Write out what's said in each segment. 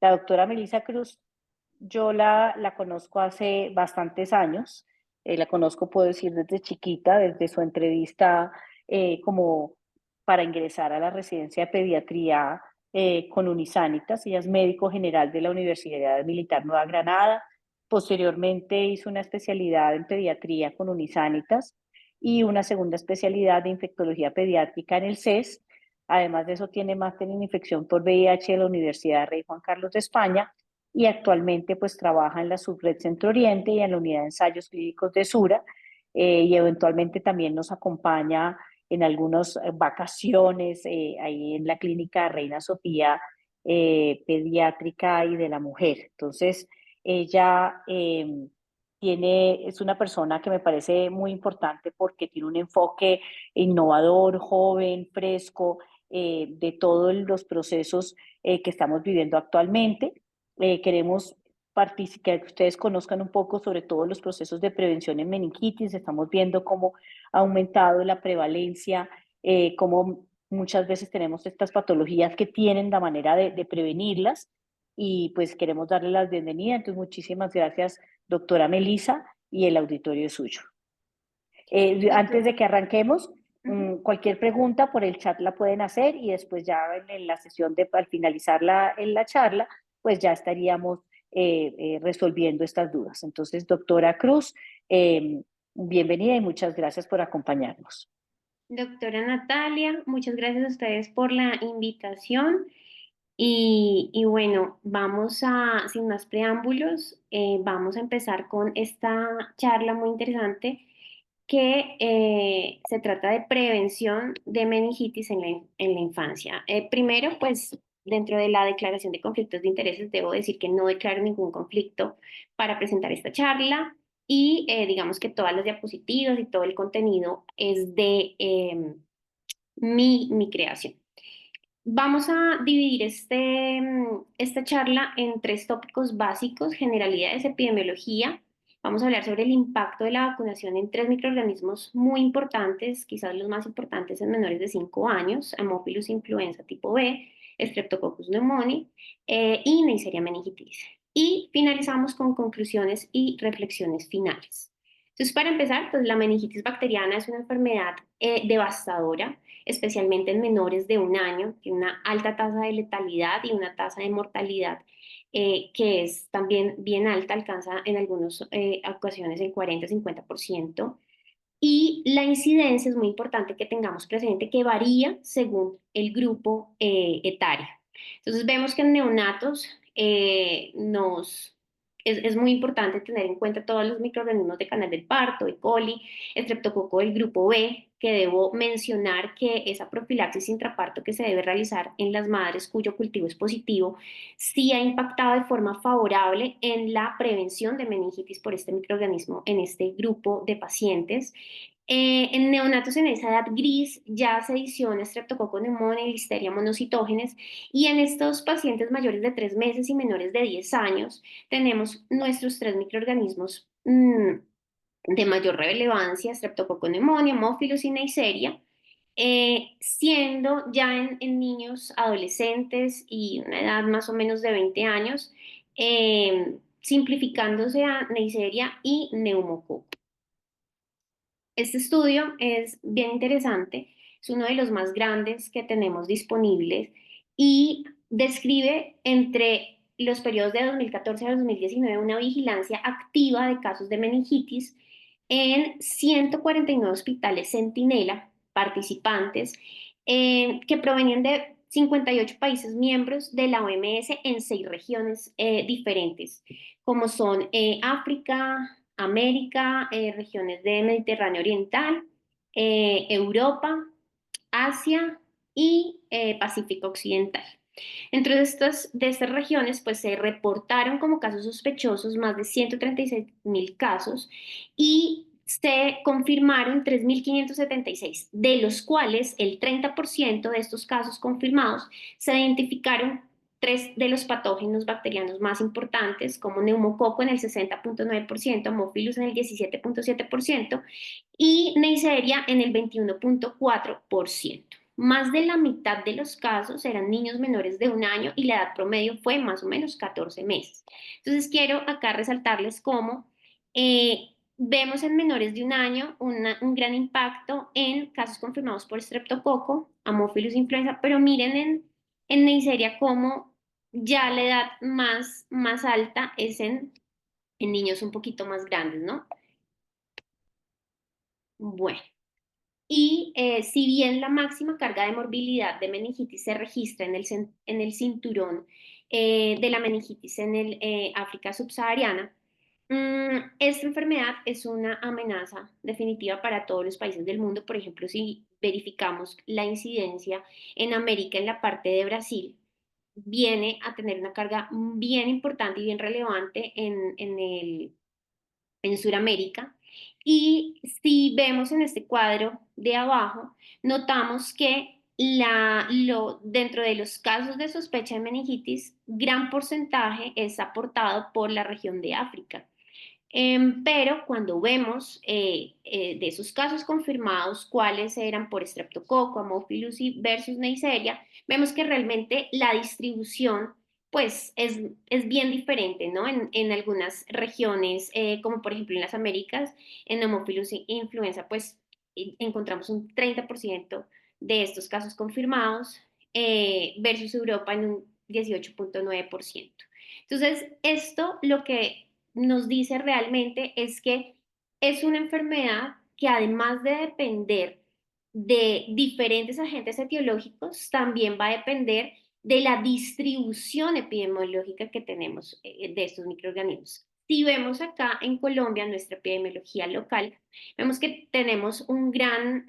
La doctora Melissa Cruz, yo la conozco hace bastantes años, la conozco, puedo decir, desde chiquita, desde su entrevista como para ingresar a la residencia de pediatría con Unisanitas. Ella es médico general de la Universidad Militar Nueva Granada. Posteriormente hizo una especialidad en pediatría con Unisanitas y una segunda especialidad de infectología pediátrica en el CES. Además de eso, tiene máster en infección por VIH de la Universidad Rey Juan Carlos de España y actualmente pues trabaja en la Subred Centro Oriente y en la Unidad de Ensayos Clínicos de Sura y eventualmente también nos acompaña en algunas vacaciones ahí en la clínica Reina Sofía pediátrica y de la mujer. Entonces, ella es una persona que me parece muy importante porque tiene un enfoque innovador, joven, fresco, de todos los procesos que estamos viviendo actualmente. Queremos que ustedes conozcan un poco sobre todos los procesos de prevención en meningitis. Estamos viendo cómo ha aumentado la prevalencia, cómo muchas veces tenemos estas patologías que tienen la manera de prevenirlas y pues queremos darle la bienvenida. Entonces, muchísimas gracias, doctora Melisa, y el auditorio es suyo. Doctor. Antes de que arranquemos, Ujú. cualquier pregunta por el chat la pueden hacer y después ya en la sesión al finalizar en la charla, pues ya estaríamos resolviendo estas dudas. Entonces, doctora Cruz, bienvenida y muchas gracias por acompañarnos. Doctora Natalia, muchas gracias a ustedes por la invitación. Y bueno, sin más preámbulos, vamos a empezar con esta charla muy interesante que se trata de prevención de meningitis en la infancia. Primero, pues dentro de la declaración de conflictos de intereses, debo decir que no declaro ningún conflicto para presentar esta charla y digamos que todas las diapositivas y todo el contenido es de mi creación. Vamos a dividir esta charla en tres tópicos básicos: generalidades, epidemiología. Vamos a hablar sobre el impacto de la vacunación en tres microorganismos muy importantes, quizás los más importantes en menores de 5 años: Haemophilus influenza tipo B, Streptococcus pneumoniae y Neisseria meningitis. Y finalizamos con conclusiones y reflexiones finales. Entonces, para empezar, pues la meningitis bacteriana es una enfermedad devastadora, especialmente en menores de 1 año. Tiene una alta tasa de letalidad y una tasa de mortalidad que es también bien alta, alcanza en algunas ocasiones el 40-50%. Y la incidencia es muy importante que tengamos presente que varía según el grupo etario. Entonces vemos que en neonatos es muy importante tener en cuenta todos los microorganismos de canal del parto, E. coli, estreptococo del grupo B, que debo mencionar que esa profilaxis intraparto que se debe realizar en las madres cuyo cultivo es positivo sí ha impactado de forma favorable en la prevención de meningitis por este microorganismo en este grupo de pacientes. En neonatos en esa edad gris ya se adiciona Streptococcus pneumoniae y Listeria monocitógenes, y en estos pacientes mayores de 3 meses y menores de 10 años tenemos nuestros tres microorganismos de mayor relevancia: Streptococcus pneumoniae, Haemophilus y Neisseria, siendo ya en niños adolescentes y una edad más o menos de 20 años, simplificándose a Neisseria y neumococo. Este estudio es bien interesante, es uno de los más grandes que tenemos disponibles y describe entre los periodos de 2014 a 2019 una vigilancia activa de casos de meningitis en 149 hospitales Centinela participantes que provenían de 58 países miembros de la OMS en 6 regiones diferentes, como son África, América, regiones de Mediterráneo Oriental, Europa, Asia y Pacífico Occidental. Entre de estas regiones, pues se reportaron como casos sospechosos más de 136.000 casos y se confirmaron 3.576, de los cuales el 30% de estos casos confirmados se identificaron tres de los patógenos bacterianos más importantes, como neumococo en el 60.9%, Haemophilus en el 17.7% y Neisseria en el 21.4%. más de la mitad de los casos eran niños menores de 1 año y la edad promedio fue más o menos 14 meses. Entonces quiero acá resaltarles cómo vemos en menores de 1 año un gran impacto en casos confirmados por estreptococo, Haemophilus influenza, pero miren en Neisseria cómo ya la edad más alta es en niños un poquito más grandes, ¿no? Bueno, y si bien la máxima carga de morbilidad de meningitis se registra en el cinturón de la meningitis en el África subsahariana, esta enfermedad es una amenaza definitiva para todos los países del mundo. Por ejemplo, si verificamos la incidencia en América, en la parte de Brasil, viene a tener una carga bien importante y bien relevante en Sudamérica. Y si vemos en este cuadro de abajo, notamos que dentro de los casos de sospecha de meningitis, gran porcentaje es aportado por la región de África. Pero cuando vemos de esos casos confirmados cuáles eran por Streptococcus, Haemophilus versus Neisseria, vemos que realmente la distribución pues es bien diferente, ¿no? En algunas regiones, como por ejemplo en las Américas, en Haemophilus influenza, pues encontramos un 30% de estos casos confirmados versus Europa en un 18,9%. Entonces, esto lo que nos dice realmente es que es una enfermedad que además de depender de diferentes agentes etiológicos, también va a depender de la distribución epidemiológica que tenemos de estos microorganismos. Si vemos acá en Colombia nuestra epidemiología local, vemos que tenemos una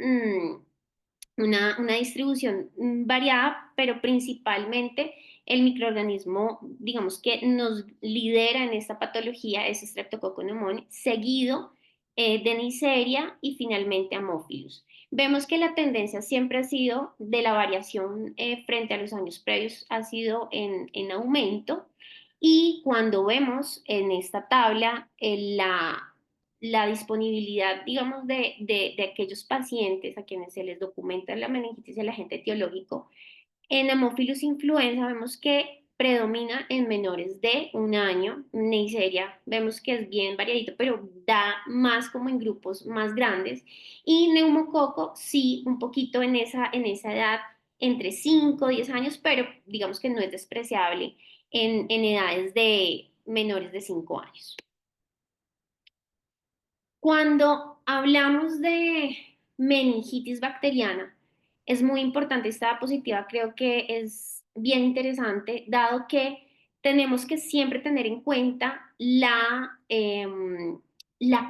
distribución variada, pero principalmente el microorganismo, digamos, que nos lidera en esta patología es Streptococcus pneumoniae, seguido de Neisseria y finalmente Haemophilus. Vemos que la tendencia siempre ha sido de la variación frente a los años previos, ha sido en aumento. Y cuando vemos en esta tabla la disponibilidad, digamos, de aquellos pacientes a quienes se les documenta la meningitis y el agente etiológico, en Haemophilus influenza vemos que predomina en menores de 1 año. Neisseria vemos que es bien variadito, pero da más como en grupos más grandes. Y neumococo sí, un poquito en esa edad, entre 5 y 10 años, pero digamos que no es despreciable en edades de menores de 5 años. Cuando hablamos de meningitis bacteriana, es muy importante esta diapositiva, creo que es bien interesante, dado que tenemos que siempre tener en cuenta la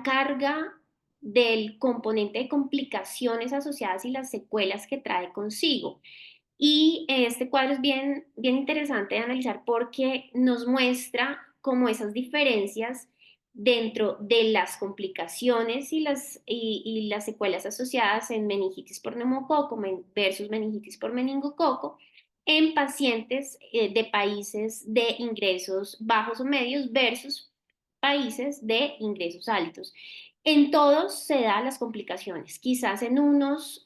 carga del componente de complicaciones asociadas y las secuelas que trae consigo. Y este cuadro es bien interesante de analizar porque nos muestra como esas diferencias dentro de las complicaciones y las secuelas asociadas en meningitis por neumococo versus meningitis por meningococo en pacientes de países de ingresos bajos o medios versus países de ingresos altos. En todos se dan las complicaciones, quizás en unos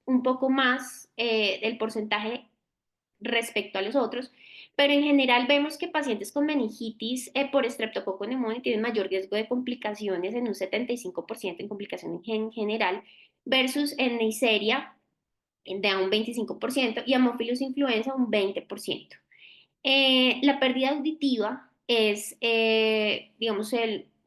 un poco más el porcentaje respecto a los otros, pero en general vemos que pacientes con meningitis por estreptococo pneumoniae tienen mayor riesgo de complicaciones en un 75% en complicaciones en general versus en Neisseria de un 25% y Haemophilus influenza un 20%. La pérdida auditiva es, digamos,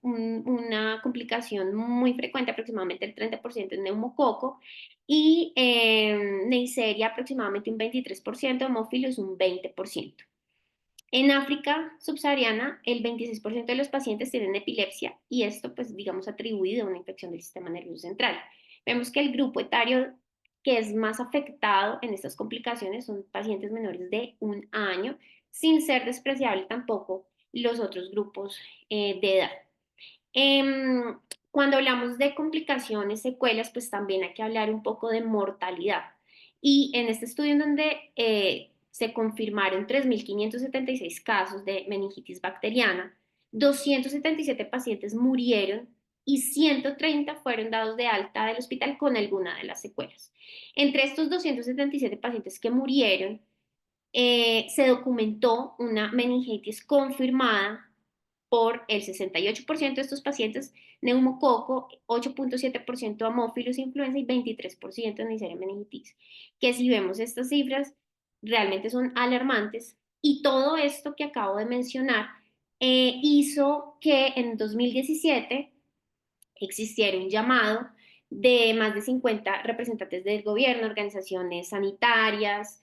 una complicación muy frecuente, aproximadamente el 30% en neumococo, y Neisseria aproximadamente un 23%, Haemophilus un 20%. En África subsahariana, el 26% de los pacientes tienen epilepsia y esto, pues, digamos, atribuido a una infección del sistema nervioso central. Vemos que el grupo etario que es más afectado en estas complicaciones son pacientes menores de 1 año, sin ser despreciable tampoco los otros grupos de edad. Em, Cuando hablamos de complicaciones, secuelas, pues también hay que hablar un poco de mortalidad. Y en este estudio en donde se confirmaron 3.576 casos de meningitis bacteriana, 277 pacientes murieron y 130 fueron dados de alta del hospital con alguna de las secuelas. Entre estos 277 pacientes que murieron, se documentó una meningitis confirmada por el 68% de estos pacientes, neumococo, 8.7% amófilos influenza y 23% Neisseria meningitis. Que si vemos estas cifras, realmente son alarmantes. Y todo esto que acabo de mencionar hizo que en 2017 existiera un llamado de más de 50 representantes del gobierno, organizaciones sanitarias,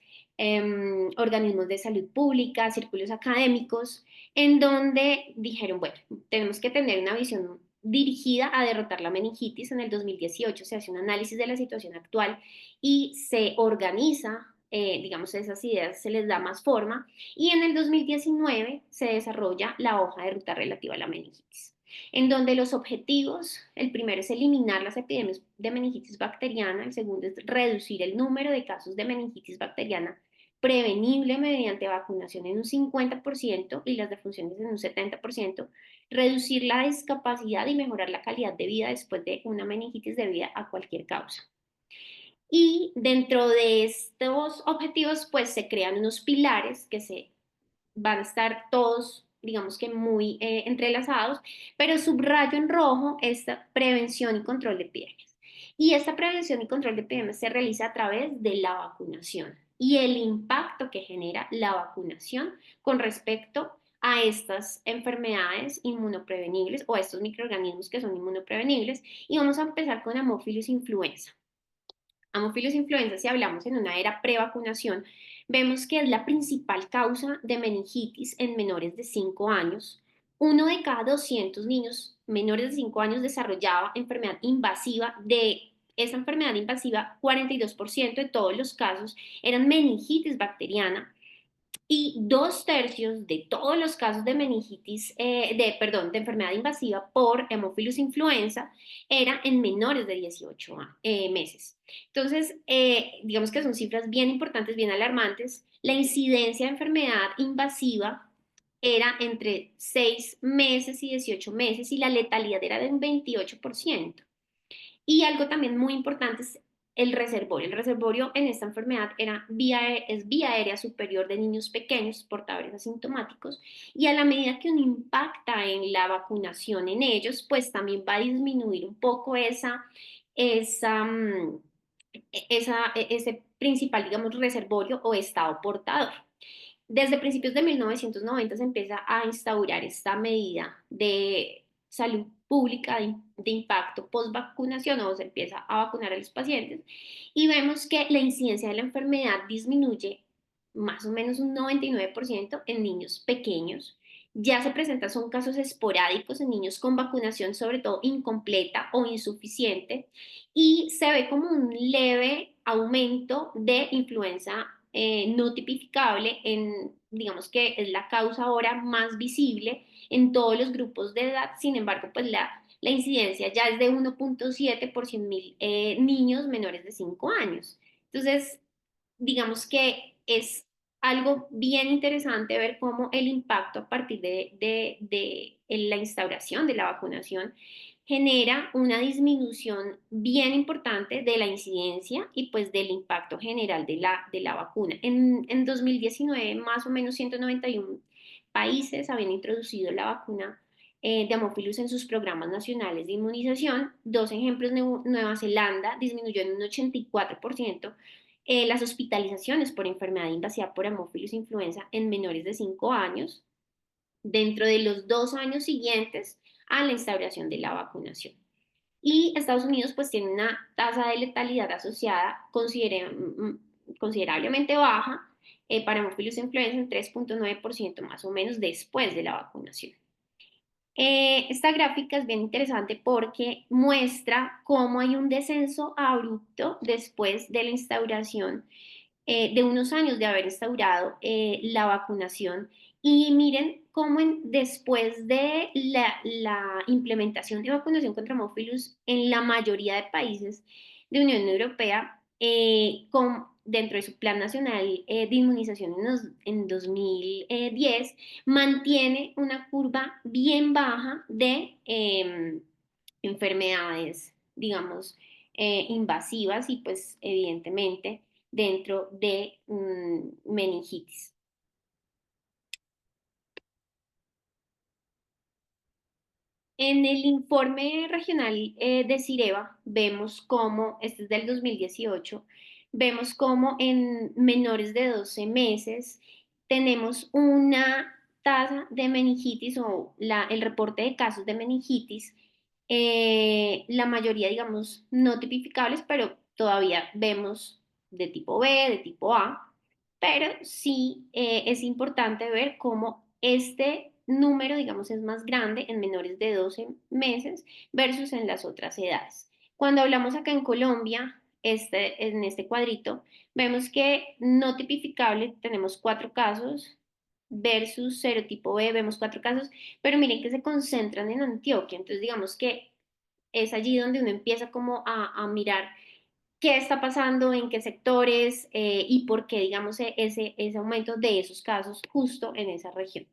organismos de salud pública, círculos académicos, en donde dijeron, bueno, tenemos que tener una visión dirigida a derrotar la meningitis. En el 2018 se hace un análisis de la situación actual y se organiza, digamos, esas ideas se les da más forma, y en el 2019 se desarrolla la hoja de ruta relativa a la meningitis, en donde los objetivos, el primero es eliminar las epidemias de meningitis bacteriana, el segundo es reducir el número de casos de meningitis bacteriana prevenible mediante vacunación en un 50% y las defunciones en un 70%, reducir la discapacidad y mejorar la calidad de vida después de una meningitis debida a cualquier causa. Y dentro de estos objetivos, pues se crean unos pilares que se van a estar todos, digamos que muy entrelazados, pero subrayo en rojo esta prevención y control de epidemias. Y esta prevención y control de epidemias se realiza a través de la vacunación y el impacto que genera la vacunación con respecto a estas enfermedades inmunoprevenibles o a estos microorganismos que son inmunoprevenibles. Y vamos a empezar con Haemophilus influenza. Haemophilus influenza, si hablamos en una era pre-vacunación, vemos que es la principal causa de meningitis en menores de 5 años. Uno de cada 200 niños menores de 5 años desarrollaba enfermedad invasiva. De esa enfermedad invasiva, 42% de todos los casos eran meningitis bacteriana, y 2/3 de todos los casos de meningitis, perdón, de enfermedad invasiva por Haemophilus influenza era en menores de 18 meses. Entonces, digamos que son cifras bien importantes, bien alarmantes. La incidencia de enfermedad invasiva era entre 6 meses y 18 meses y la letalidad era de un 28%. Y algo también muy importante es el reservorio. El reservorio en esta enfermedad es vía aérea superior de niños pequeños, portadores asintomáticos, y a la medida que uno impacta en la vacunación en ellos, pues también va a disminuir un poco esa, mm, ese principal, digamos, reservorio o estado portador. Desde principios de 1990 se empieza a instaurar esta medida de salud pública de impacto post vacunación, o se empieza a vacunar a los pacientes, y vemos que la incidencia de la enfermedad disminuye más o menos un 99% en niños pequeños. Ya se presentan, son casos esporádicos en niños con vacunación, sobre todo incompleta o insuficiente, y se ve como un leve aumento de influenza no tipificable, digamos que es la causa ahora más visible en todos los grupos de edad. Sin embargo, pues la incidencia ya es de 1.7 por 100.000 niños menores de 5 años. Entonces, digamos que es algo bien interesante ver cómo el impacto a partir de la instauración de la vacunación genera una disminución bien importante de la incidencia y pues del impacto general de la vacuna. En 2019, más o menos 191 países habían introducido la vacuna de Haemophilus en sus programas nacionales de inmunización. Dos ejemplos: Nueva Zelanda disminuyó en un 84% las hospitalizaciones por enfermedad invasiva por Haemophilus influenza en menores de 5 años dentro de los 2 años siguientes a la instauración de la vacunación. Y Estados Unidos pues tiene una tasa de letalidad asociada considerablemente baja para Haemophilus influenza, en 3.9% más o menos después de la vacunación. Esta gráfica es bien interesante porque muestra cómo hay un descenso abrupto después de la instauración, de unos años de haber instaurado la vacunación. Y miren cómo después de la implementación de vacunación contra Haemophilus en la mayoría de países de Unión Europea, dentro de su Plan Nacional de Inmunización en 2010, mantiene una curva bien baja enfermedades, digamos, invasivas y pues evidentemente dentro de meningitis. En el informe regional de Cireva vemos cómo, este es del 2018, vemos cómo en menores de 12 meses tenemos una tasa de meningitis o el reporte de casos de meningitis, la mayoría, digamos, no tipificables, pero todavía vemos de tipo B, de tipo A, pero sí es importante ver cómo este número, digamos, es más grande en menores de 12 meses versus en las otras edades. Cuando hablamos acá en Colombia, en este cuadrito, vemos que no tipificable tenemos 4 casos versus serotipo B vemos 4 casos, pero miren que se concentran en Antioquia, entonces digamos que es allí donde uno empieza como a mirar qué está pasando, en qué sectores y por qué, digamos, ese aumento de esos casos justo en esa región.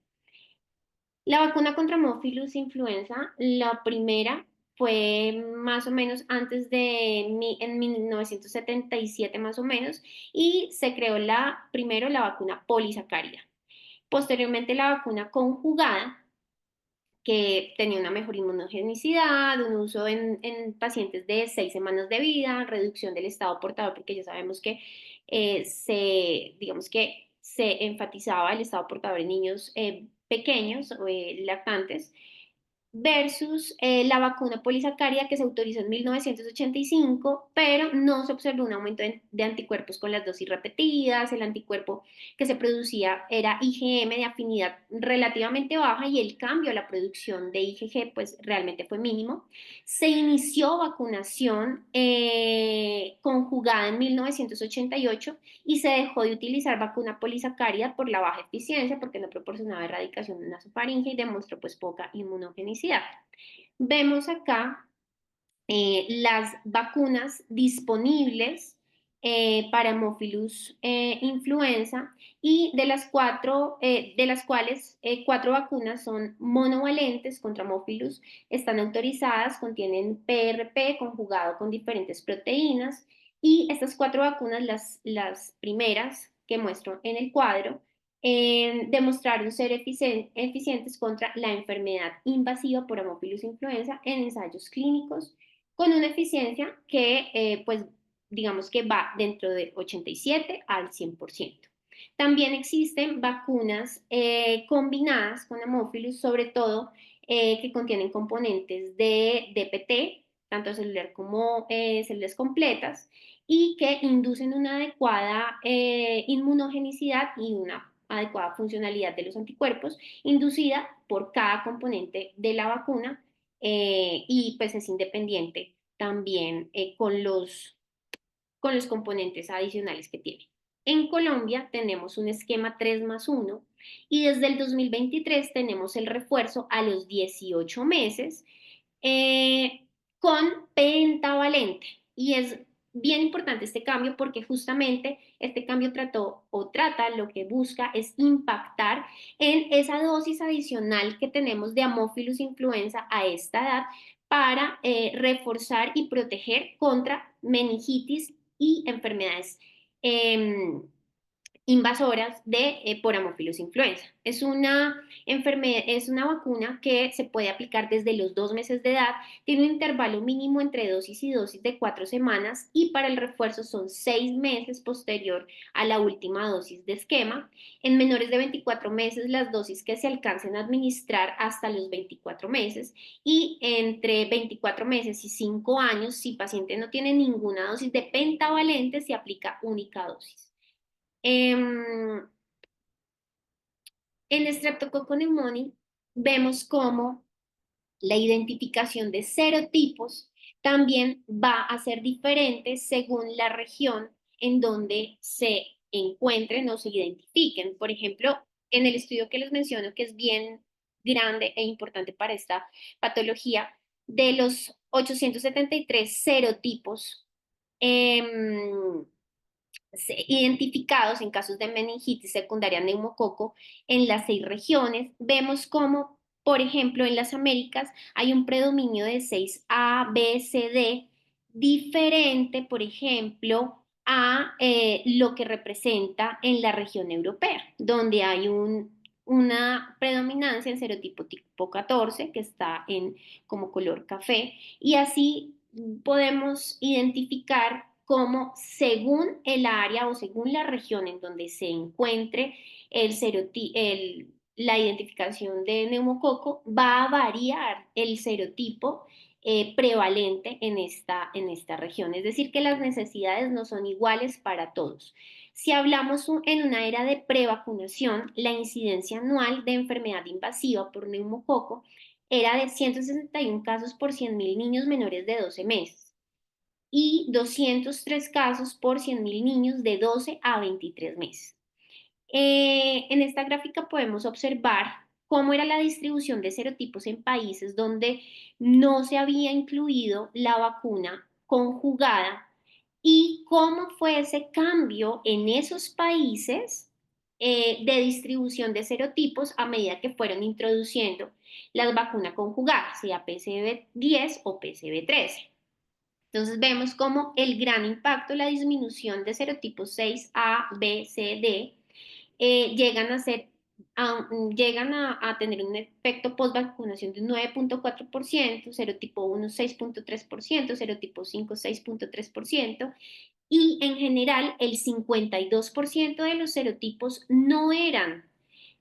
La vacuna contra Haemophilus influenza, la primera fue más o menos antes en 1977 más o menos, y se creó primero la vacuna polisacárida. Posteriormente la vacuna conjugada, que tenía una mejor inmunogenicidad, un uso en pacientes de 6 semanas de vida, reducción del estado portador, porque ya sabemos que digamos que se enfatizaba el estado portador en niños pequeños o lactantes, versus la vacuna polisacárida que se autorizó en 1985, pero no se observó un aumento de anticuerpos con las dosis repetidas, el anticuerpo que se producía era IgM de afinidad relativamente baja y el cambio a la producción de IgG pues realmente fue mínimo. Se inició vacunación conjugada en 1988 y se dejó de utilizar vacuna polisacárida por la baja eficiencia porque no proporcionaba erradicación de nasofaringe y demostró pues poca inmunogenicidad. Vemos acá las vacunas disponibles para Haemophilus influenza y de las cuales 4 vacunas son monovalentes contra Haemophilus, están autorizadas, contienen PRP conjugado con diferentes proteínas y estas 4 vacunas, las primeras que muestro en el cuadro, demostraron ser eficientes contra la enfermedad invasiva por Haemophilus influenza en ensayos clínicos con una eficiencia que, pues, digamos que va dentro de 87 al 100%. También existen vacunas combinadas con Haemophilus, sobre todo que contienen componentes de DPT, tanto celular como células completas, y que inducen una adecuada inmunogenicidad y una adecuada funcionalidad de los anticuerpos, inducida por cada componente de la vacuna y pues es independiente también con los componentes adicionales que tiene. En Colombia tenemos un esquema 3+1 y desde el 2023 tenemos el refuerzo a los 18 meses eh, con pentavalente. Y es bien importante este cambio porque justamente este cambio trata, lo que busca es impactar en esa dosis adicional que tenemos de Haemophilus influenza a esta edad para reforzar y proteger contra meningitis y enfermedades eh, invasoras por Haemophilus influenza. Es una vacuna que se puede aplicar desde los 2 meses de edad, tiene un intervalo mínimo entre dosis y dosis de 4 semanas y para el refuerzo son 6 meses posterior a la última dosis de esquema. En menores de 24 meses las dosis que se alcancen a administrar hasta los 24 meses y entre 24 meses y 5 años, si el paciente no tiene ninguna dosis de pentavalente, se aplica única dosis. En Streptococcus pneumoniae vemos cómo la identificación de serotipos también va a ser diferente según la región en donde se encuentren o se identifiquen. Por ejemplo, en el estudio que les menciono, que es bien grande e importante para esta patología, de los 873 serotipos, identificados en casos de meningitis secundaria neumococo en las 6 regiones, vemos cómo por ejemplo, en las Américas hay un predominio de 6A, B, C, D, diferente, por ejemplo, a lo que representa en la región europea, donde hay una predominancia en serotipo tipo 14, que está en como color café, y así podemos identificar cómo según el área o según la región en donde se encuentre la identificación de neumococo, va a variar el serotipo prevalente en esta región. Es decir, que las necesidades no son iguales para todos. Si hablamos en una era de prevacunación, la incidencia anual de enfermedad invasiva por neumococo era de 161 casos por 100.000 niños menores de 12 meses y 203 casos por 100.000 niños de 12 a 23 meses. En esta gráfica podemos observar cómo era la distribución de serotipos en países donde no se había incluido la vacuna conjugada y cómo fue ese cambio en esos países de distribución de serotipos a medida que fueron introduciendo las vacunas conjugadas, sea PCV10 o PCV13. Entonces vemos como el gran impacto, la disminución de serotipos 6A, B, C, D, llegan a ser llegan a tener un efecto post vacunación de un 9.4%, serotipo 1 6.3%, serotipo 5 6.3%, y en general el 52% de los serotipos no eran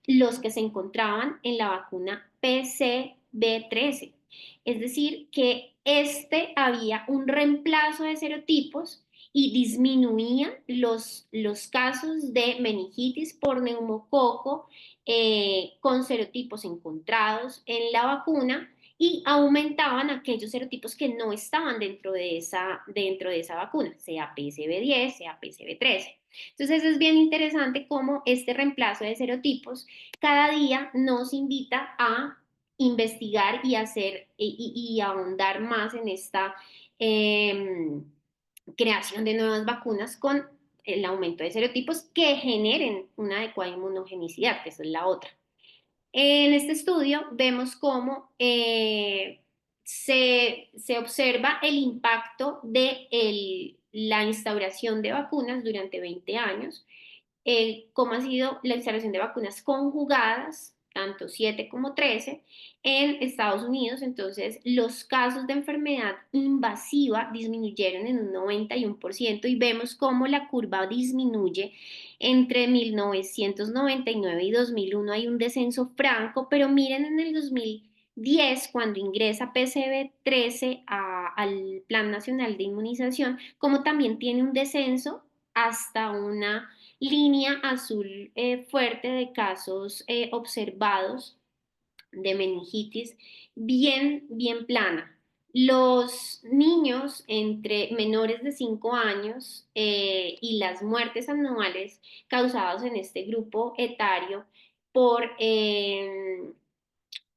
los que se encontraban en la vacuna PCV13. Es decir, que había un reemplazo de serotipos y disminuían los casos de meningitis por neumococo con serotipos encontrados en la vacuna y aumentaban aquellos serotipos que no estaban dentro de esa vacuna, sea PCV10, sea PCV13. Entonces es bien interesante cómo este reemplazo de serotipos cada día nos invita a investigar y hacer y ahondar más en esta eh, creación de nuevas vacunas con el aumento de serotipos que generen una adecuada inmunogenicidad, que esa es la otra. En este estudio vemos cómo se observa el impacto de la instauración de vacunas durante 20 años, cómo ha sido la instalación de vacunas conjugadas, tanto 7 como 13, en Estados Unidos. Entonces, los casos de enfermedad invasiva disminuyeron en un 91% y vemos cómo la curva disminuye entre 1999 y 2001. Hay un descenso franco, pero miren en el 2010, cuando ingresa PCV13 al Plan Nacional de Inmunización, como también tiene un descenso hasta una línea azul fuerte de casos observados de meningitis bien plana. Los niños entre menores de 5 años y las muertes anuales causadas en este grupo etario por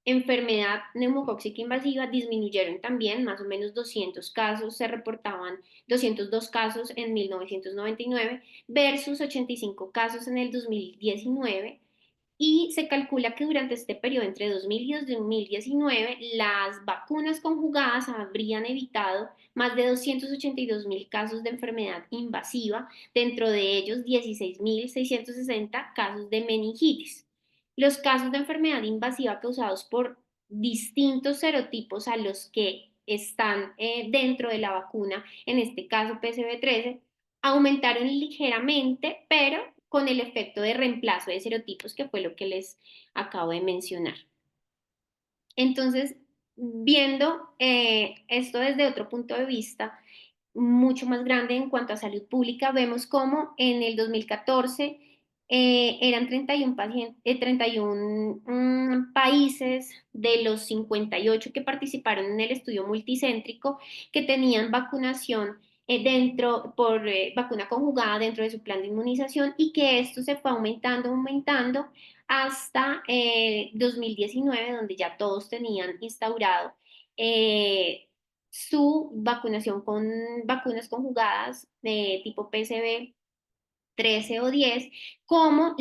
enfermedad neumocóxica invasiva disminuyeron también, más o menos 200 casos, se reportaban 202 casos en 1999 versus 85 casos en el 2019, y se calcula que durante este periodo entre 2000 y 2019 las vacunas conjugadas habrían evitado más de 282.000 casos de enfermedad invasiva, dentro de ellos 16.660 casos de meningitis. Los casos de enfermedad invasiva causados por distintos serotipos a los que están dentro de la vacuna, en este caso PCV13, aumentaron ligeramente, pero con el efecto de reemplazo de serotipos, que fue lo que les acabo de mencionar. Entonces, viendo esto desde otro punto de vista, mucho más grande en cuanto a salud pública, vemos cómo en el 2014 eran 31, 31 países de los 58 que participaron en el estudio multicéntrico que tenían vacunación por vacuna conjugada dentro de su plan de inmunización, y que esto se fue aumentando hasta 2019, donde ya todos tenían instaurado su vacunación con vacunas conjugadas de tipo PCV 13 o 10, como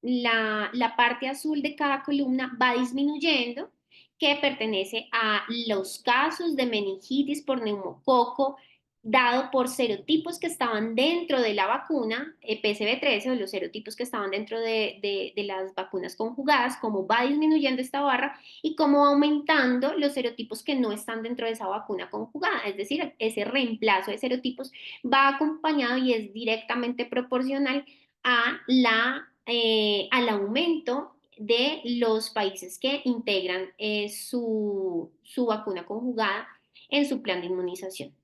la parte azul de cada columna va disminuyendo, que pertenece a los casos de meningitis por neumococo dado por serotipos que estaban dentro de la vacuna PCV13 o los serotipos que estaban dentro de las vacunas conjugadas, cómo va disminuyendo esta barra y cómo va aumentando los serotipos que no están dentro de esa vacuna conjugada. Es decir, ese reemplazo de serotipos va acompañado y es directamente proporcional al aumento de los países que integran su vacuna conjugada en su plan de inmunización.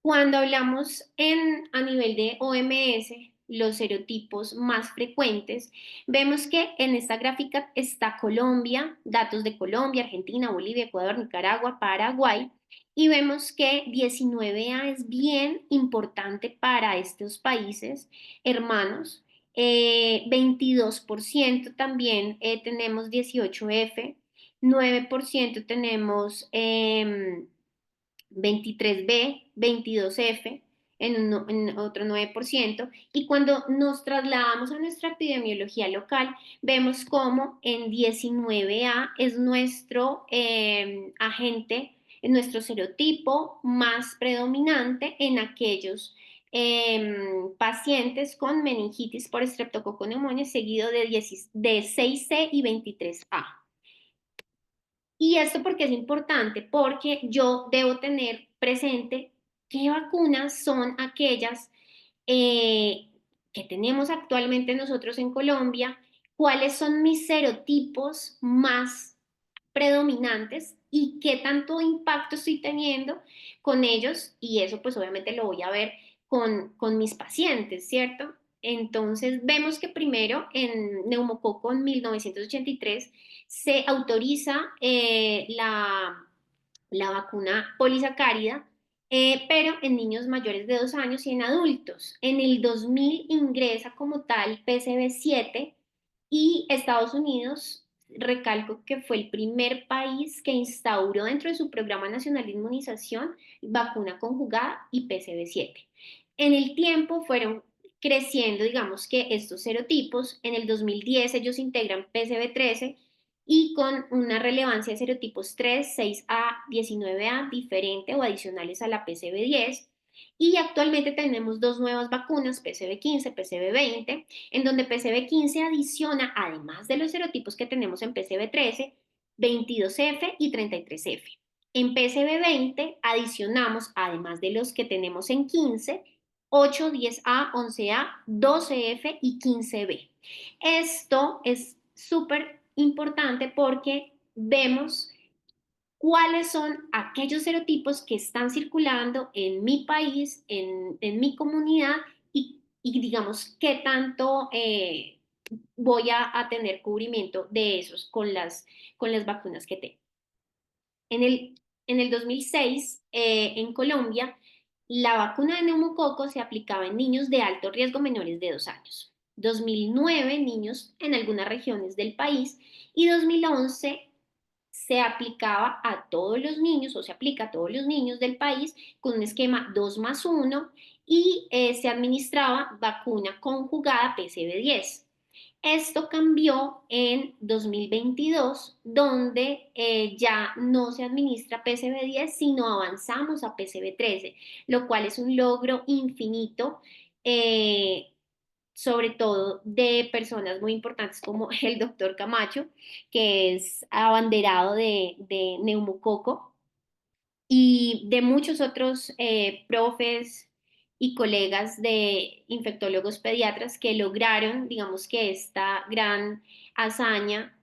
Cuando hablamos a nivel de OMS, los serotipos más frecuentes, vemos que en esta gráfica está Colombia, datos de Colombia, Argentina, Bolivia, Ecuador, Nicaragua, Paraguay, y vemos que 19A es bien importante para estos países hermanos. 22% también tenemos 18F, 9% tenemos 23B, 22F, en otro 9%, y cuando nos trasladamos a nuestra epidemiología local, vemos como en 19A es nuestro agente, nuestro serotipo más predominante en aquellos pacientes con meningitis por estreptococo neumonía, seguido de 6C y 23A. Y esto porque es importante, porque yo debo tener presente qué vacunas son aquellas eh, que tenemos actualmente nosotros en Colombia, cuáles son mis serotipos más predominantes y qué tanto impacto estoy teniendo con ellos, y eso pues obviamente lo voy a ver con mis pacientes, ¿cierto? Entonces vemos que primero en neumococo en 1983 se autoriza la vacuna polisacárida, pero en niños mayores de 2 años y en adultos. En el 2000 ingresa como tal PCV7 y Estados Unidos, recalco que fue el primer país que instauró dentro de su Programa Nacional de Inmunización vacuna conjugada y PCV7. En el tiempo fueron creciendo, digamos que estos serotipos. En el 2010 ellos integran PCV13 y con una relevancia de serotipos 3, 6A, 19A diferente o adicionales a la PCV10. Y actualmente tenemos dos nuevas vacunas, PCV15, PCV20, en donde PCV15 adiciona, además de los serotipos que tenemos en PCV13, 22F y 33F. En PCV20 adicionamos, además de los que tenemos en 15, 8, 10A, 11A, 12F y 15B. Esto es súper importante porque vemos cuáles son aquellos serotipos que están circulando en mi país, en mi comunidad y digamos qué tanto voy a tener cubrimiento de esos con las vacunas que tengo. En el 2006, en Colombia, la vacuna de neumococo se aplicaba en niños de alto riesgo menores de 2 años. 2009, niños en algunas regiones del país, y 2011 se aplicaba a todos los niños o se aplica a todos los niños del país con un esquema 2+1 y se administraba vacuna conjugada PCV10. Esto cambió en 2022, donde ya no se administra PCV10, sino avanzamos a PCV13, lo cual es un logro infinito, sobre todo de personas muy importantes como el doctor Camacho, que es abanderado de neumococo, y de muchos otros profes y colegas de infectólogos pediatras que lograron, digamos que esta gran hazaña.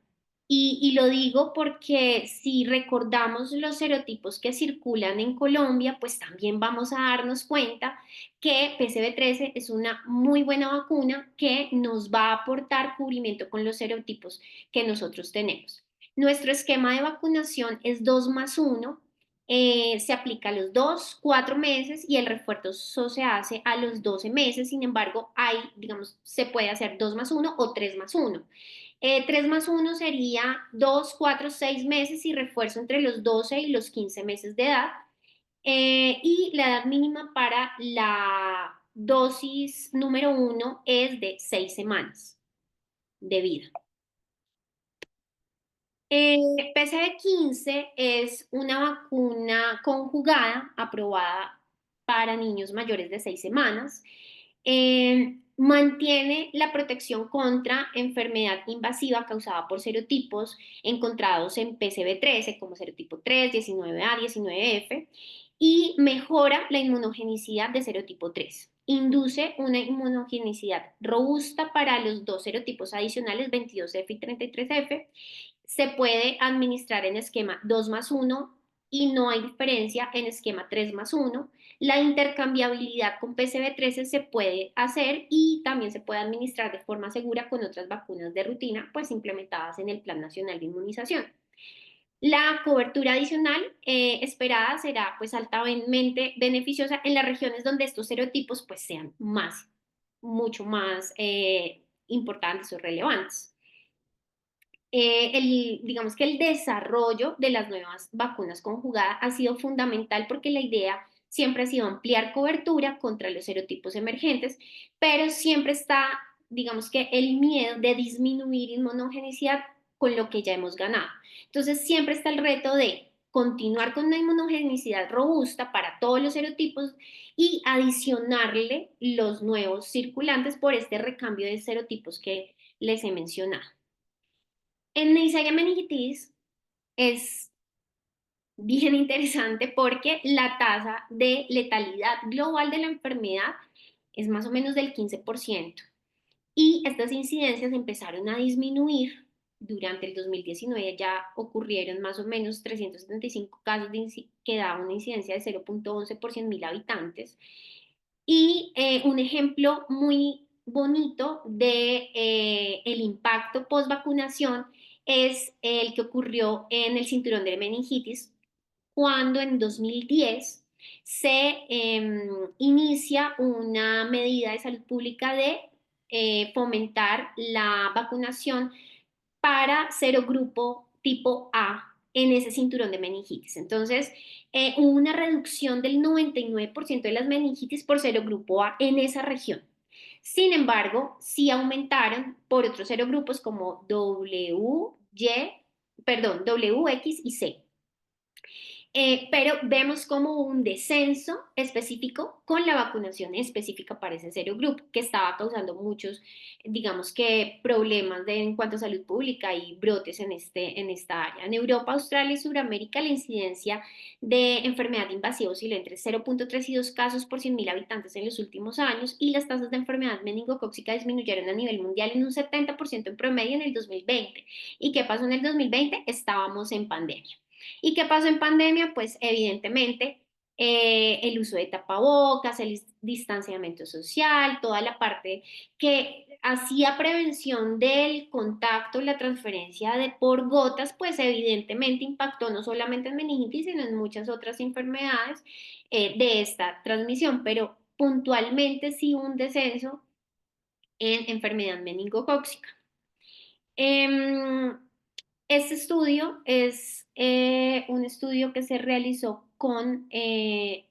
Y lo digo porque si recordamos los serotipos que circulan en Colombia, pues también vamos a darnos cuenta que PCV13 es una muy buena vacuna que nos va a aportar cubrimiento con los serotipos que nosotros tenemos. Nuestro esquema de vacunación es 2+1, se aplica a los 2, 4 meses y el refuerzo se hace a los 12 meses. Sin embargo, digamos, se puede hacer 2+1 o 3+1. 3+1 sería 2, 4, 6 meses y refuerzo entre los 12 y los 15 meses de edad. Y la edad mínima para la dosis número 1 es de 6 semanas de vida. PCV15 es una vacuna conjugada aprobada para niños mayores de 6 semanas. Mantiene la protección contra enfermedad invasiva causada por serotipos encontrados en PCV13, como serotipo 3, 19A, 19F, y mejora la inmunogenicidad de serotipo 3. Induce una inmunogenicidad robusta para los dos serotipos adicionales, 22F y 33F. Se puede administrar en esquema 2+1 y no hay diferencia en esquema 3+1. La intercambiabilidad con PCV13 se puede hacer y también se puede administrar de forma segura con otras vacunas de rutina, pues implementadas en el Plan Nacional de Inmunización. La cobertura adicional esperada será pues altamente beneficiosa en las regiones donde estos serotipos pues sean mucho más importantes o relevantes. Digamos que el desarrollo de las nuevas vacunas conjugadas ha sido fundamental porque la idea siempre ha sido ampliar cobertura contra los serotipos emergentes, pero siempre está, digamos que el miedo de disminuir inmunogenicidad con lo que ya hemos ganado. Entonces siempre está el reto de continuar con una inmunogenicidad robusta para todos los serotipos y adicionarle los nuevos circulantes por este recambio de serotipos que les he mencionado. En Neisseria meningitis es bien interesante porque la tasa de letalidad global de la enfermedad es más o menos del 15%. Y estas incidencias empezaron a disminuir durante el 2019, ya ocurrieron más o menos 375 casos que daban una incidencia de 0.11 por 100.000 habitantes. Y un ejemplo muy bonito de el impacto post vacunación es el que ocurrió en el cinturón de meningitis, cuando en 2010 se inicia una medida de salud pública de fomentar la vacunación para serogrupo tipo A en ese cinturón de meningitis. Entonces, hubo una reducción del 99% de las meningitis por serogrupo A en esa región. Sin embargo, sí aumentaron por otros serogrupos como W, X y C. Pero vemos como un descenso específico con la vacunación específica para ese serogrupo, que estaba causando muchos, digamos que, problemas en cuanto a salud pública y brotes en esta área. En Europa, Australia y Sudamérica, la incidencia de enfermedad invasiva osciló entre 0.3 y 2 casos por 100.000 habitantes en los últimos años, y las tasas de enfermedad meningocócica disminuyeron a nivel mundial en un 70% en promedio en el 2020. ¿Y qué pasó en el 2020? Estábamos en pandemia. ¿Y qué pasó en pandemia? Pues evidentemente el uso de tapabocas, el distanciamiento social, toda la parte que hacía prevención del contacto, la transferencia de por gotas, pues evidentemente impactó no solamente en meningitis, sino en muchas otras enfermedades de esta transmisión, pero puntualmente sí un descenso en enfermedad meningocócica. Eh, este estudio es un estudio que se realizó con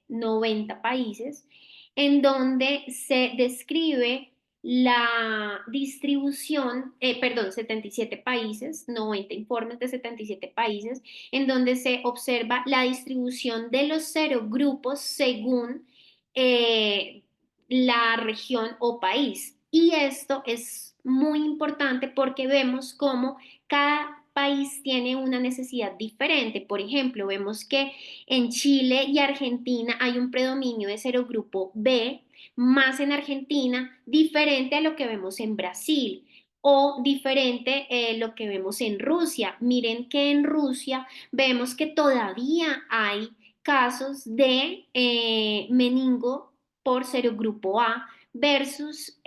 90 países, en donde se describe la distribución, 77 países, 90 informes de 77 países, en donde se observa la distribución de los serogrupos según eh, la región o país. Y esto es muy importante porque vemos cómo cada país tiene una necesidad diferente. Por ejemplo, vemos que en Chile y Argentina hay un predominio de serogrupo B, más en Argentina, diferente a lo que vemos en Brasil o diferente lo que vemos en Rusia. Miren que en Rusia vemos que todavía hay casos de meningo por serogrupo A versus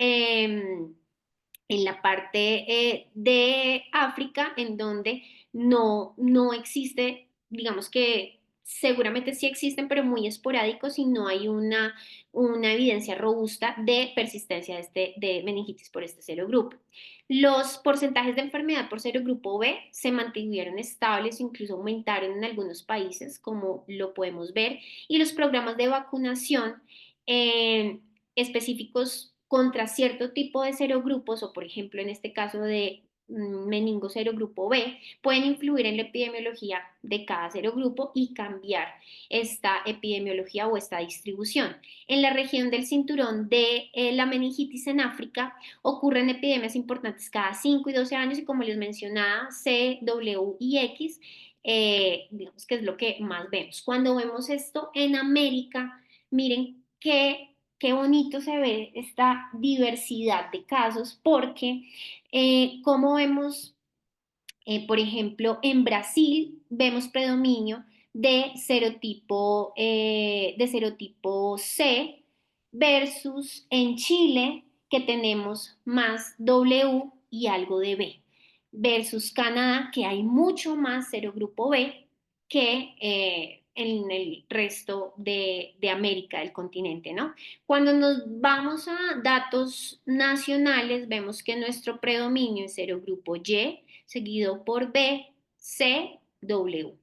en la parte de África, en donde no existe, digamos que seguramente sí existen, pero muy esporádicos y no hay una evidencia robusta de persistencia de meningitis por este serogrupo. Los porcentajes de enfermedad por serogrupo B se mantuvieron estables, incluso aumentaron en algunos países, como lo podemos ver, y los programas de vacunación específicos contra cierto tipo de serogrupos, o por ejemplo en este caso de meningo serogrupo B, pueden influir en la epidemiología de cada serogrupo y cambiar esta epidemiología o esta distribución. En la región del cinturón de la meningitis en África ocurren epidemias importantes cada 5 y 12 años y como les mencionaba, C, W y X, digamos que es lo que más vemos. Cuando vemos esto en América, miren qué bonito se ve esta diversidad de casos porque como vemos, por ejemplo, en Brasil vemos predominio de serotipo C versus en Chile que tenemos más W y algo de B versus Canadá que hay mucho más serogrupo B que en el resto de América, del continente, ¿no? Cuando nos vamos a datos nacionales, vemos que nuestro predominio es serogrupo Y, seguido por B, C, W.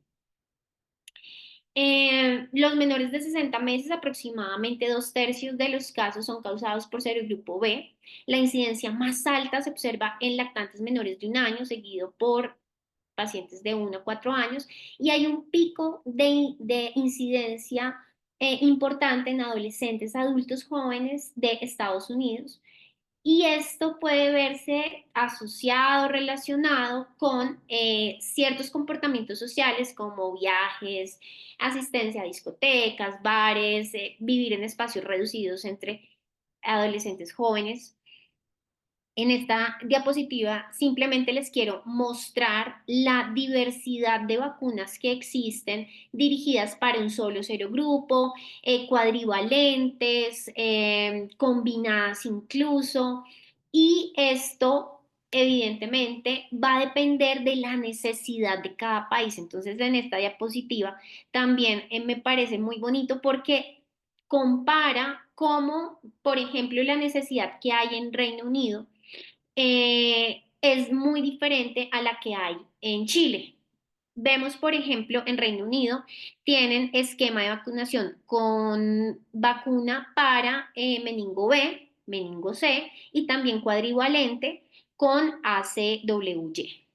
Los menores de 60 meses, aproximadamente 2/3 de los casos son causados por serogrupo B. La incidencia más alta se observa en lactantes menores de 1 año, seguido por pacientes de 1 a 4 años, y hay un pico de incidencia importante en adolescentes, adultos jóvenes de Estados Unidos, y esto puede verse asociado, relacionado con ciertos comportamientos sociales como viajes, asistencia a discotecas, bares, vivir en espacios reducidos entre adolescentes jóvenes. En esta diapositiva simplemente les quiero mostrar la diversidad de vacunas que existen dirigidas para un solo serogrupo, cuadrivalentes, combinadas incluso, y esto evidentemente va a depender de la necesidad de cada país. Entonces en esta diapositiva también me parece muy bonito porque compara cómo, por ejemplo, la necesidad que hay en Reino Unido es muy diferente a la que hay en Chile. Vemos, por ejemplo, en Reino Unido tienen esquema de vacunación con vacuna para meningo B, meningo C y también cuadrivalente con ACWY.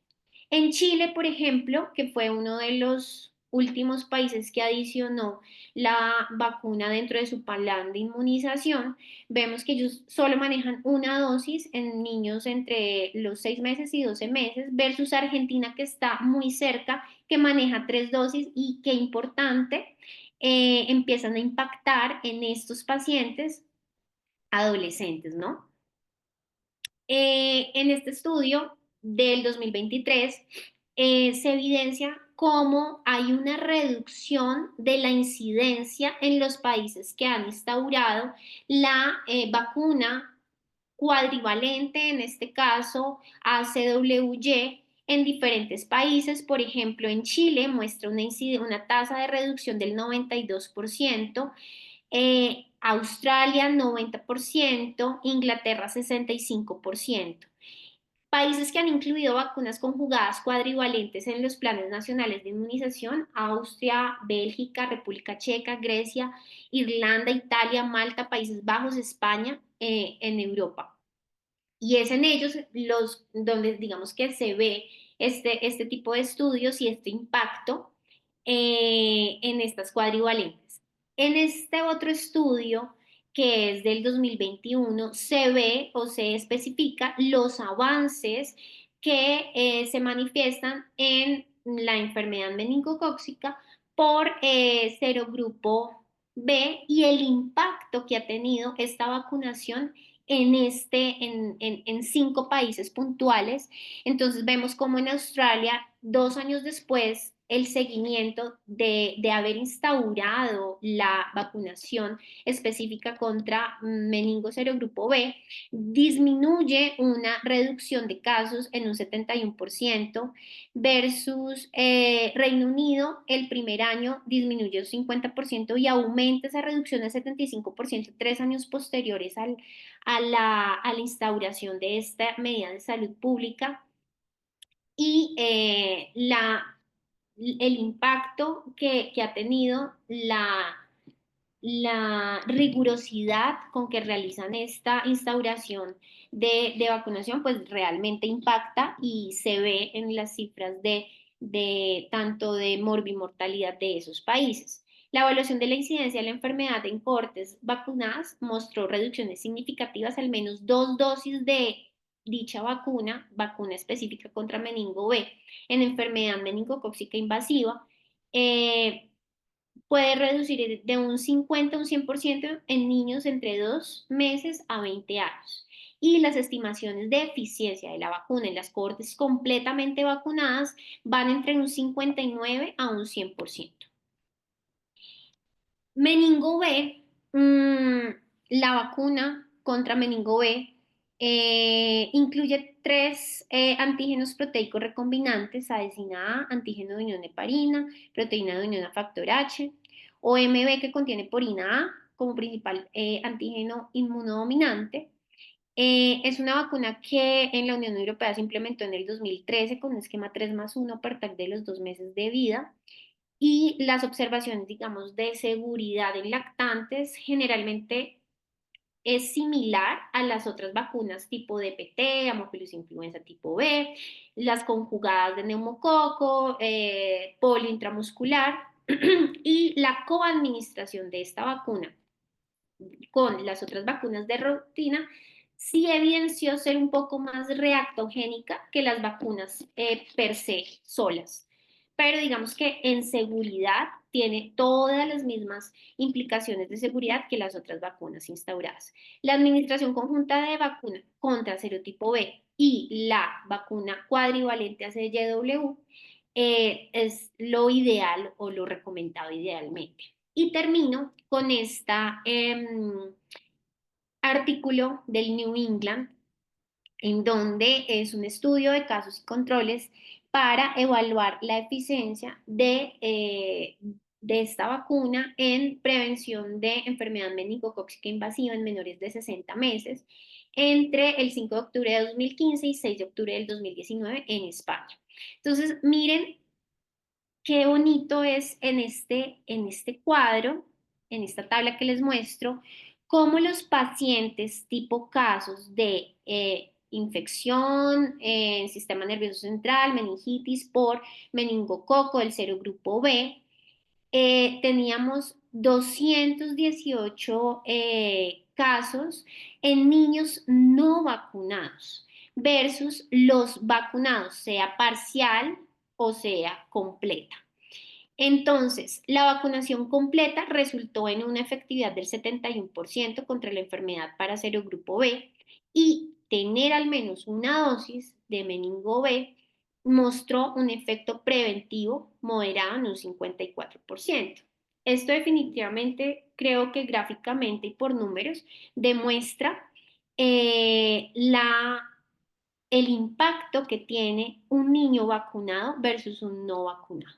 En Chile, por ejemplo, que fue uno de los últimos países que adicionó la vacuna dentro de su plan de inmunización, vemos que ellos solo manejan una dosis en niños entre los 6 meses y 12 meses, versus Argentina que está muy cerca, que maneja 3 dosis y qué importante, empiezan a impactar en estos pacientes adolescentes, ¿no? En este estudio del 2023 se evidencia cómo hay una reducción de la incidencia en los países que han instaurado la vacuna cuadrivalente, en este caso ACWY, en diferentes países. Por ejemplo, en Chile muestra una tasa de reducción del 92%, Australia 90%, Inglaterra 65%. Países que han incluido vacunas conjugadas cuadrivalentes en los planes nacionales de inmunización: Austria, Bélgica, República Checa, Grecia, Irlanda, Italia, Malta, Países Bajos, España, en Europa. Y es en ellos los donde digamos que se ve este tipo de estudios y este impacto en estas cuadrivalentes. En este otro estudio, que es del 2021, se ve o se especifica los avances que se manifiestan en la enfermedad meningocócica por serogrupo B y el impacto que ha tenido esta vacunación en 5 países puntuales. Entonces vemos como en Australia, 2 años después, el seguimiento de haber instaurado la vacunación específica contra meningo serogrupo B, disminuye una reducción de casos en un 71%, versus Reino Unido, el primer año disminuye un 50% y aumenta esa reducción al 75% 3 años posteriores a la instauración de esta medida de salud pública. Y el impacto que ha tenido la rigurosidad con que realizan esta instauración de vacunación, pues realmente impacta y se ve en las cifras de tanto de morbimortalidad de esos países. La evaluación de la incidencia de la enfermedad en cohortes vacunadas mostró reducciones significativas, al menos 2 dosis de dicha vacuna específica contra meningo B, en enfermedad meningocócica invasiva, puede reducir de un 50 a un 100% en niños entre 2 meses a 20 años. Y las estimaciones de eficiencia de la vacuna en las cohortes completamente vacunadas van entre un 59 a un 100%. Meningo B, la vacuna contra meningo B incluye 3 antígenos proteicos recombinantes: adesina A, antígeno de unión heparina, proteína de unión a factor H, OMB, que contiene porina A como principal antígeno inmunodominante. Es una vacuna que en la Unión Europea se implementó en el 2013 con un esquema 3+1 a partir de los 2 meses de vida, y las observaciones, digamos, de seguridad en lactantes generalmente es similar a las otras vacunas tipo DPT, Haemophilus influenza tipo B, las conjugadas de neumococo, polio intramuscular, y la coadministración de esta vacuna con las otras vacunas de rutina sí evidenció ser un poco más reactogénica que las vacunas per se solas. Pero digamos que en seguridad tiene todas las mismas implicaciones de seguridad que las otras vacunas instauradas. La administración conjunta de vacuna contra serotipo B y la vacuna cuadrivalente ACWY es lo ideal o lo recomendado idealmente. Y termino con esta artículo del New England, en donde es un estudio de casos y controles para evaluar la eficiencia de esta vacuna en prevención de enfermedad meningocócica invasiva en menores de 60 meses entre el 5 de octubre de 2015 y 6 de octubre del 2019 en España. Entonces, miren qué bonito es en este cuadro, en esta tabla que les muestro, cómo los pacientes tipo casos de infección en sistema nervioso central, meningitis por meningococo del serogrupo B, teníamos 218 casos en niños no vacunados versus los vacunados, sea parcial o sea completa. Entonces, la vacunación completa resultó en una efectividad del 71% contra la enfermedad para serogrupo B, y tener al menos una dosis de meningo B mostró un efecto preventivo moderado en un 54%. Esto definitivamente creo que gráficamente y por números demuestra el impacto que tiene un niño vacunado versus un no vacunado.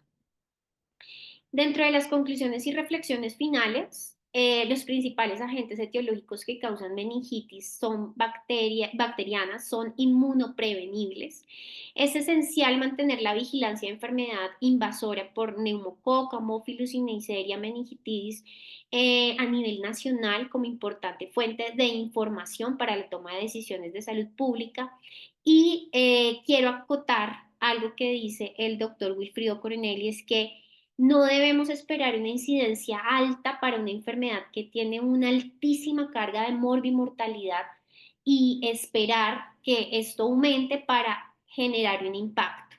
Dentro de las conclusiones y reflexiones finales, los principales agentes etiológicos que causan meningitis son bacterianas, son inmunoprevenibles. Es esencial mantener la vigilancia de enfermedad invasora por neumococo, Haemophilus y Neisseria meningitidis a nivel nacional como importante fuente de información para la toma de decisiones de salud pública. Y quiero acotar algo que dice el doctor Wilfrido Coronel, y es que no debemos esperar una incidencia alta para una enfermedad que tiene una altísima carga de morbimortalidad y esperar que esto aumente para generar un impacto.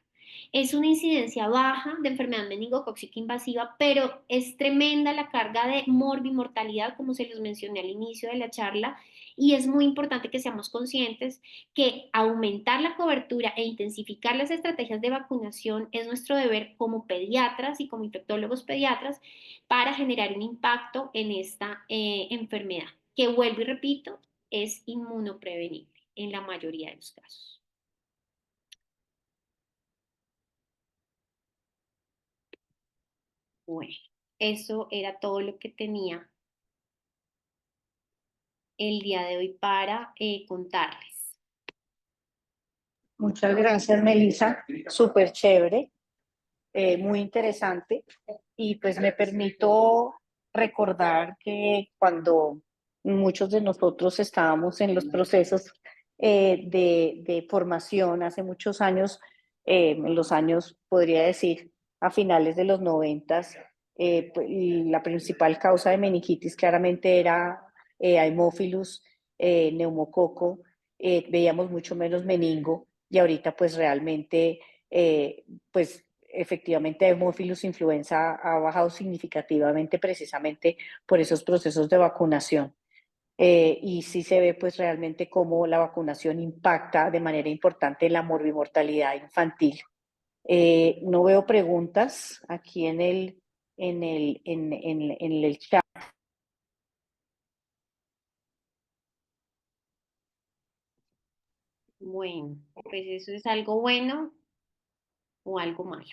Es una incidencia baja de enfermedad meningocócica invasiva, pero es tremenda la carga de morbimortalidad, como se los mencioné al inicio de la charla, y es muy importante que seamos conscientes que aumentar la cobertura e intensificar las estrategias de vacunación es nuestro deber como pediatras y como infectólogos pediatras para generar un impacto en esta enfermedad, que vuelvo y repito, es inmunoprevenible en la mayoría de los casos. Bueno, eso era todo lo que tenía el día de hoy para contarles. Muchas gracias, Melissa. Súper chévere, muy interesante. Y pues me permito recordar que cuando muchos de nosotros estábamos en los procesos de formación hace muchos años, en los años, podría decir, a finales de los noventas, pues, la principal causa de meningitis claramente era Haemophilus, neumococo, veíamos mucho menos meningo y ahorita pues realmente pues efectivamente Haemophilus influenza ha bajado significativamente precisamente por esos procesos de vacunación. Y sí se ve pues realmente cómo la vacunación impacta de manera importante en la morbimortalidad infantil. No veo preguntas aquí en el chat. Bueno, pues eso es algo bueno o algo malo.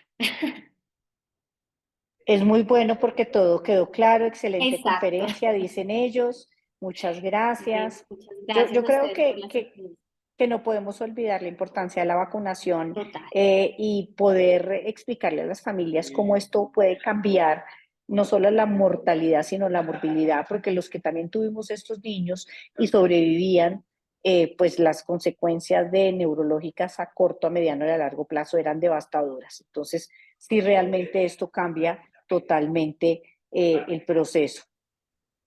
Es muy bueno porque todo quedó claro, excelente Exacto. conferencia, dicen ellos. Muchas Bueno, gracias. muchas Yo, gracias yo a creo ustedes por la asistencia. que no podemos olvidar la importancia de la vacunación Total. y poder explicarle a las familias cómo esto puede cambiar no solo la mortalidad, sino la morbilidad, porque los que también tuvimos estos niños y sobrevivían, pues las consecuencias de neurológicas a corto, a mediano y a largo plazo eran devastadoras. Entonces, si realmente esto cambia totalmente el proceso.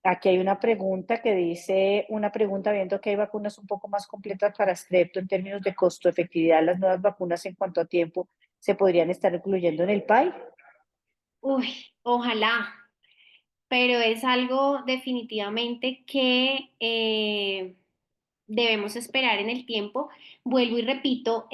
Aquí hay una pregunta que dice, una pregunta viendo que hay vacunas un poco más completas para strepto en términos de costo, efectividad, las nuevas vacunas en cuanto a tiempo se podrían estar incluyendo en el PAI. Uy, ojalá, pero es algo definitivamente que debemos esperar en el tiempo. Vuelvo y repito,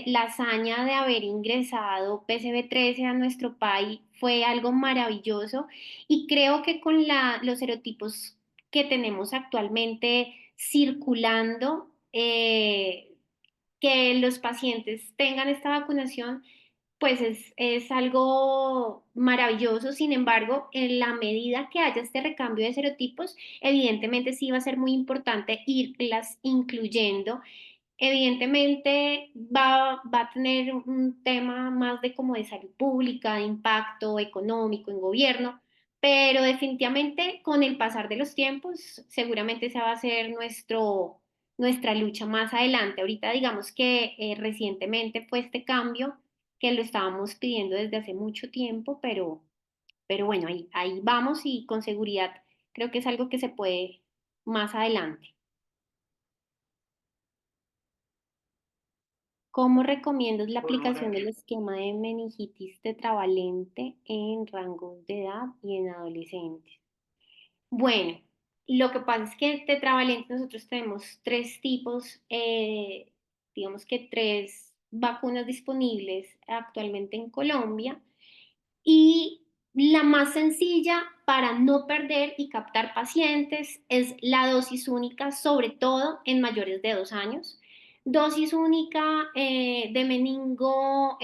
la hazaña de haber ingresado PCV13 a nuestro país fue algo maravilloso y creo que con los serotipos que tenemos actualmente circulando, que los pacientes tengan esta vacunación pues es algo maravilloso. Sin embargo, en la medida que haya este recambio de serotipos, evidentemente sí va a ser muy importante irlas incluyendo. Evidentemente va a tener un tema más de como de salud pública, de impacto económico en gobierno, pero definitivamente con el pasar de los tiempos, seguramente esa va a ser nuestra lucha más adelante. Ahorita digamos que recientemente fue este cambio que lo estábamos pidiendo desde hace mucho tiempo, pero bueno, ahí vamos y con seguridad creo que es algo que se puede más adelante. ¿Cómo recomiendas la aplicación del esquema de meningitis tetravalente en rangos de edad y en adolescentes? Bueno, lo que pasa es que en tetravalente nosotros tenemos tres tipos, digamos que tres vacunas disponibles actualmente en Colombia. Y la más sencilla para no perder y captar pacientes es la dosis única, sobre todo en mayores de 2 años. Dosis única de meningo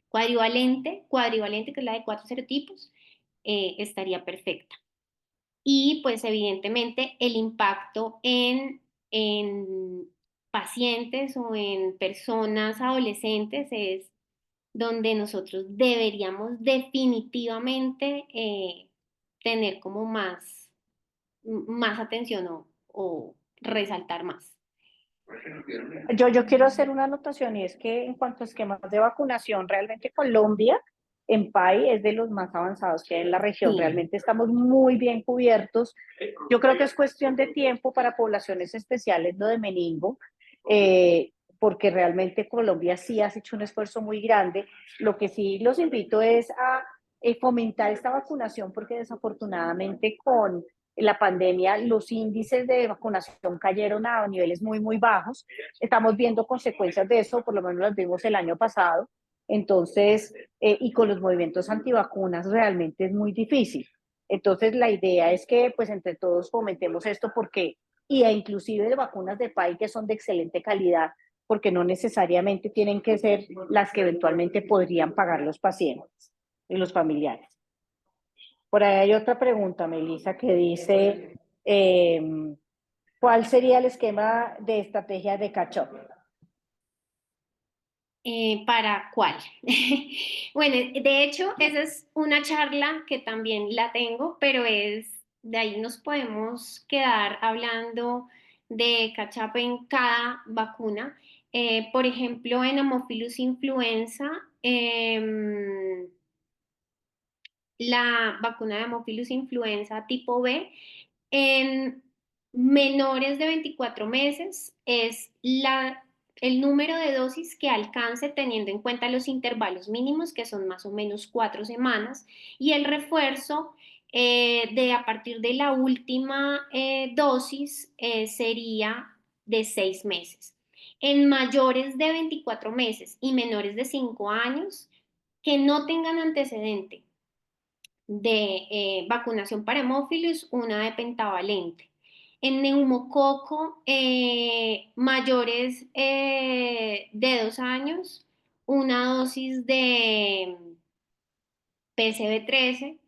cuadrivalente, que es la de 4 serotipos, estaría perfecta. Y pues evidentemente el impacto en pacientes o en personas adolescentes es donde nosotros deberíamos definitivamente tener como más atención o resaltar más. Yo quiero hacer una anotación y es que en cuanto a esquemas de vacunación, realmente Colombia en PAI es de los más avanzados que hay en la región. Sí, Realmente estamos muy bien cubiertos. Yo creo que es cuestión de tiempo para poblaciones especiales, lo de meningo, porque realmente Colombia sí ha hecho un esfuerzo muy grande. Lo que sí los invito es a fomentar esta vacunación porque desafortunadamente con la pandemia los índices de vacunación cayeron a niveles muy, muy bajos. Estamos viendo consecuencias de eso, por lo menos las vimos el año pasado. Entonces, y con los movimientos antivacunas realmente es muy difícil. Entonces, la idea es que pues entre todos fomentemos esto porque, y inclusive de vacunas de PAI que son de excelente calidad, porque no necesariamente tienen que ser las que eventualmente podrían pagar los pacientes y los familiares. Por ahí hay otra pregunta, Melissa, que dice, ¿cuál sería el esquema de estrategia de catch-up? ¿Para cuál? Bueno, de hecho, esa es una charla que también la tengo, pero de ahí nos podemos quedar hablando de catch-up en cada vacuna. Por ejemplo, en Haemophilus influenza, la vacuna de Haemophilus influenza tipo B en menores de 24 meses es el número de dosis que alcance teniendo en cuenta los intervalos mínimos, que son más o menos 4 semanas, y el refuerzo de a partir de la última dosis sería de 6 meses. En mayores de 24 meses y menores de 5 años que no tengan antecedente de vacunación para hemófilos, una de pentavalente. En neumococo, mayores de 2 años, una dosis de PCV13.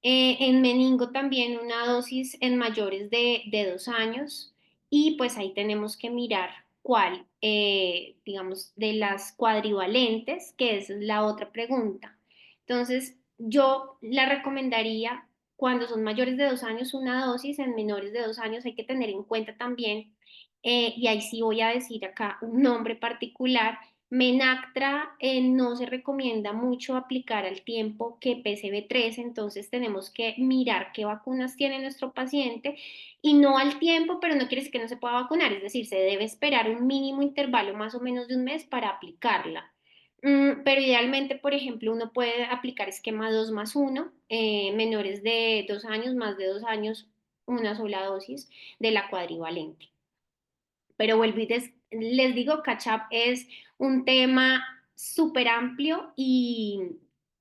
En meningo también una dosis en mayores de 2 años y pues ahí tenemos que mirar cuál, digamos, de las cuadrivalentes, que esa es la otra pregunta. Entonces, yo la recomendaría cuando son mayores de 2 años una dosis, en menores de 2 años hay que tener en cuenta también, y ahí sí voy a decir acá un nombre particular. Menactra no se recomienda mucho aplicar al tiempo que PCV3, entonces tenemos que mirar qué vacunas tiene nuestro paciente y no al tiempo, pero no quiere decir que no se pueda vacunar, es decir, se debe esperar un mínimo intervalo más o menos de un mes para aplicarla. Pero idealmente, por ejemplo, uno puede aplicar esquema 2+1, menores de 2 años, más de 2 años, una sola dosis de la cuadrivalente. Pero vuelvo y les digo, catch up es un tema súper amplio y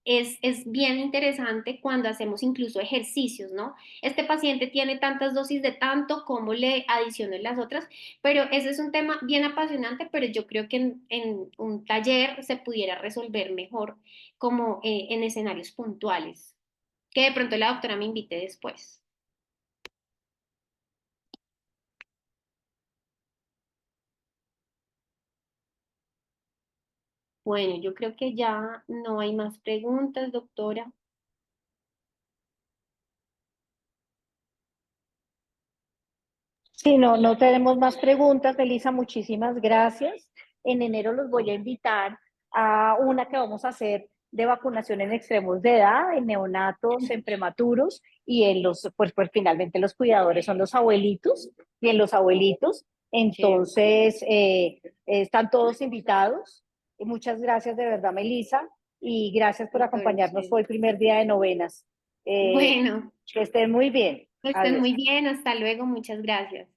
es bien interesante cuando hacemos incluso ejercicios, ¿no? Este paciente tiene tantas dosis de tanto, ¿cómo le adiciono las otras? Pero ese es un tema bien apasionante, pero yo creo que en un taller se pudiera resolver mejor como en escenarios puntuales, que de pronto la doctora me invite después. Bueno, yo creo que ya no hay más preguntas, doctora. Sí, no, no tenemos más preguntas, Elisa, muchísimas gracias. En enero los voy a invitar a una que vamos a hacer de vacunación en extremos de edad, en neonatos, en prematuros y en los, pues finalmente los cuidadores son los abuelitos y en los abuelitos. Chévere. Entonces, están todos invitados. Y muchas gracias de verdad, Melissa, y gracias por Doctora, acompañarnos usted. hoy, primer día de novenas. Bueno, Que estén muy bien. que estén Adiós. muy bien. Hasta luego. Muchas gracias.